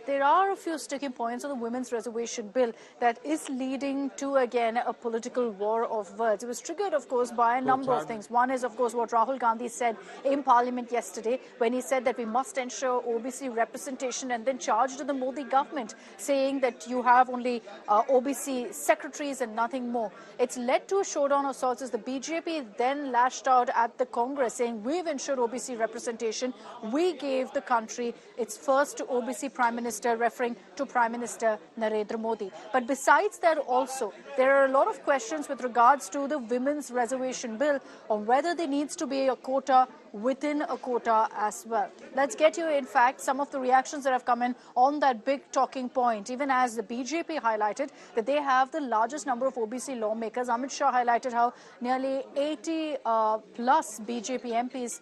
there are a few sticking points on the women's reservation bill that is leading to, again, a political war of words. It was triggered, of course, by a number of things. One is, of course, what Rahul Gandhi said in Parliament yesterday when he said that we must ensure OBC representation, and then charged the Modi government, saying that you have only OBC secretaries and nothing more. It's led to a showdown of sorts as the BJP then lashed out at the Congress, saying we've ensured OBC representation. We gave the country its first OBC Prime Minister, referring to Prime Minister Narendra Modi. But besides that also, there are a lot of questions with regards to the women's reservation bill on whether there needs to be a quota within a quota as well. Let's get you, in fact, some of the reactions that have come in on that big talking point, even as the BJP highlighted that they have the largest number of OBC lawmakers. Amit Shah highlighted how nearly 80 plus BJP MPs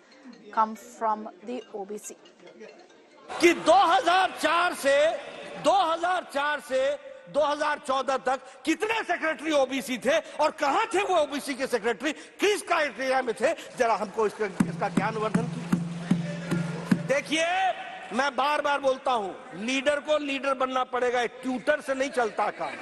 come from the OBC. कि 2004 से 2014 तक कितने secretary OBC थे और कहां थे वो OBC के सेक्रेटरी, किस क्राइटेरिया में थे, जरा हमको इसका ज्ञानवर्धन कीजिए। देखिए, मैं बार बार बोलता हूं, लीडर को लीडर बनना पड़ेगा, ट्यूटर से नहीं चलता काम।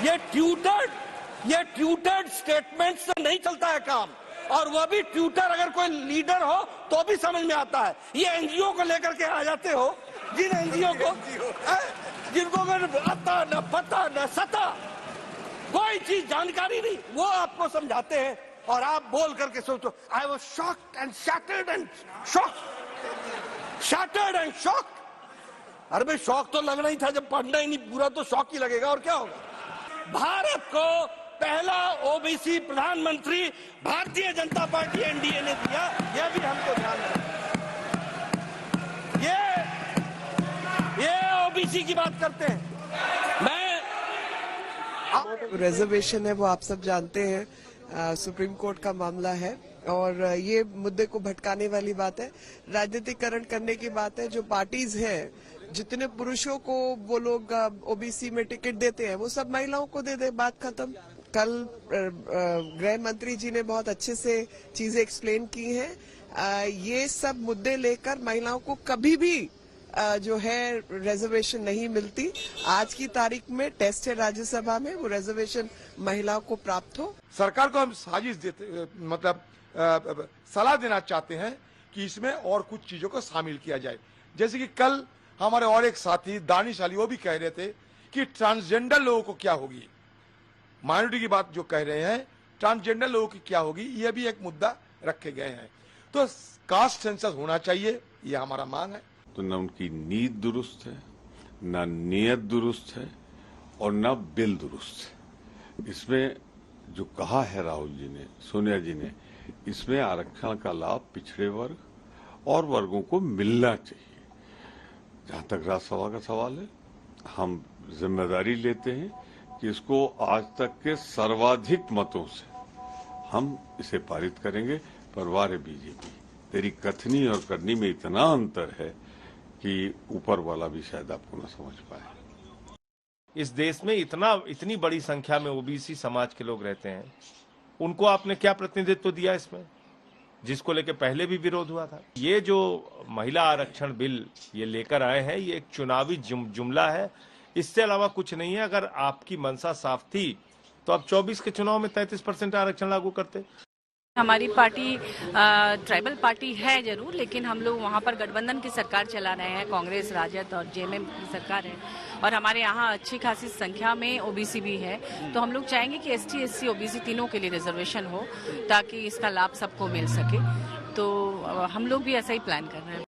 ये ट्यूटर्ड स्टेटमेंट से नहीं चलता है काम, और वह भी ट्यूटर अगर कोई लीडर हो तो भी समझ में आता है। ये एनजीओ को लेकर के आ जाते हो, जिन एनजीओ को जिनको आता न पता न सता, कोई चीज जानकारी नहीं, वो आपको समझाते हैं और आप बोल करके सोचो I was shocked and shattered and shocked. अरे भाई, शौक तो लगना ही था, जब पढ़ना ही नहीं पूरा तो शौक ही लगेगा, और क्या होगा। भारत को पहला ओबीसी प्रधानमंत्री भारतीय जनता पार्टी एनडीए ने दिया, यह भी हमको ध्यान रखना। ये ओबीसी की बात करते हैं। रिजर्वेशन है वो आप सब जानते हैं, सुप्रीम कोर्ट का मामला है और ये मुद्दे को भटकाने वाली बात है, राजनीतिकरण करने की बात है। जो पार्टीज हैं, जितने पुरुषों को वो लोग ओबीसी में टिकट देते हैं, वो सब महिलाओं को दे दे, बात खत्म। कल गृह मंत्री जी ने बहुत अच्छे से चीजें एक्सप्लेन की हैं। ये सब मुद्दे लेकर महिलाओं को कभी भी जो है रिजर्वेशन नहीं मिलती। आज की तारीख में टेस्ट है राज्यसभा में, वो रिजर्वेशन महिलाओं को प्राप्त हो। सरकार को हम साजिश देते, मतलब सलाह देना चाहते हैं कि इसमें और कुछ चीजों को शामिल किया जाए। जैसे कि कल हमारे और एक साथी दानिश अली वो भी कह रहे थे कि ट्रांसजेंडर लोगों को क्या होगी, माइनॉरिटी की बात जो कह रहे हैं, ट्रांसजेंडर लोगों की क्या होगी, यह भी एक मुद्दा रखे गए हैं। तो कास्ट सेंसस होना चाहिए, ये हमारा मांग है। तो न उनकी नीयत दुरुस्त है, न नियत दुरुस्त है और न बिल दुरुस्त है। इसमें जो कहा है राहुल जी ने, सोनिया जी ने, इसमें आरक्षण का लाभ पिछड़े वर्ग और वर्गों को मिलना चाहिए। जहां तक राज्यसभा का सवाल है, हम जिम्मेदारी लेते हैं कि इसको आज तक के सर्वाधिक मतों से हम इसे पारित करेंगे। पर वारे बीजेपी, तेरी कथनी और करनी में इतना अंतर है कि ऊपर वाला भी शायद आपको न समझ पाए। इस देश में इतनी बड़ी संख्या में ओबीसी समाज के लोग रहते हैं, उनको आपने क्या प्रतिनिधित्व दिया इसमें, जिसको लेकर पहले भी विरोध हुआ था। ये जो महिला आरक्षण बिल ये लेकर आए हैं, ये एक चुनावी जुमला है, इससे अलावा कुछ नहीं है। अगर आपकी मंशा साफ थी तो आप 24 के चुनाव में 33% आरक्षण लागू करते। हमारी पार्टी ट्राइबल पार्टी है जरूर, लेकिन हम लोग वहाँ पर गठबंधन की सरकार चला रहे हैं, कांग्रेस, राजद और जेएमएम की सरकार है, और हमारे यहाँ अच्छी खासी संख्या में ओबीसी भी है। तो हम लोग चाहेंगे कि एसटी, एससी, ओबीसी तीनों के लिए रिजर्वेशन हो, ताकि इसका लाभ सबको मिल सके। तो हम लोग भी ऐसा ही प्लान कर रहे हैं।